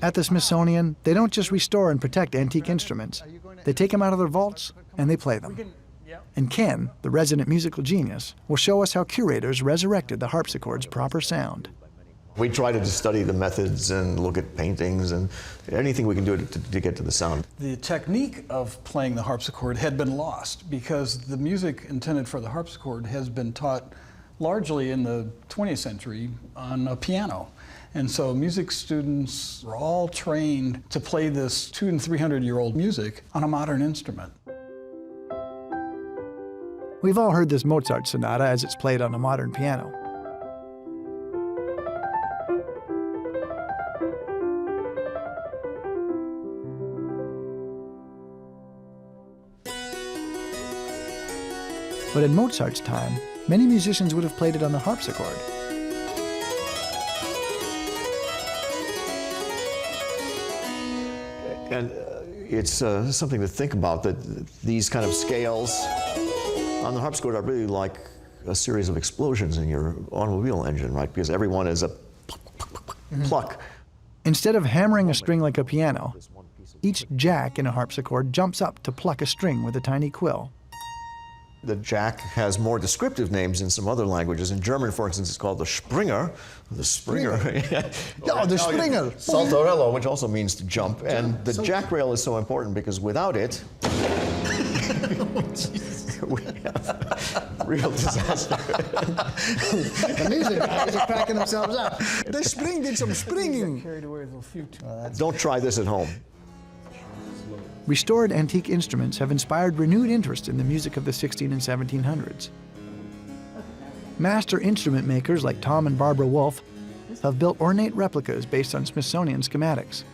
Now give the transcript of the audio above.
At the Smithsonian, they don't just restore and protect antique instruments. They take them out of their vaults and they play them. And Ken, the resident musical genius, will show us how curators resurrected the harpsichord's proper sound. We try to study the methods and look at paintings and anything we can do to get to the sound. The technique of playing the harpsichord had been lost because the music intended for the harpsichord has been taught largely in the 20th century on a piano. And so music students were all trained to play this 200- and 300-year-old music on a modern instrument. We've all heard this Mozart sonata as it's played on a modern piano. But in Mozart's time, many musicians would have played it on the harpsichord. And it's something to think about, that these kind of scales on the harpsichord are really like a series of explosions in your automobile engine, right? Because every one is a pluck. Instead of hammering a string like a piano, each jack in a harpsichord jumps up to pluck a string with a tiny quill. The jack has more descriptive names in some other languages. In German, for instance, it's called the Springer. The Springer. Yeah, the Springer. Saltarello, which also means to jump. And the jack rail is so important because without it, we have real disaster. The music guys are cracking themselves up. The spring did some springing. Don't try this at home. Restored antique instruments have inspired renewed interest in the music of the 1600s and 1700s. Master instrument makers like Tom and Barbara Wolfe have built ornate replicas based on Smithsonian schematics.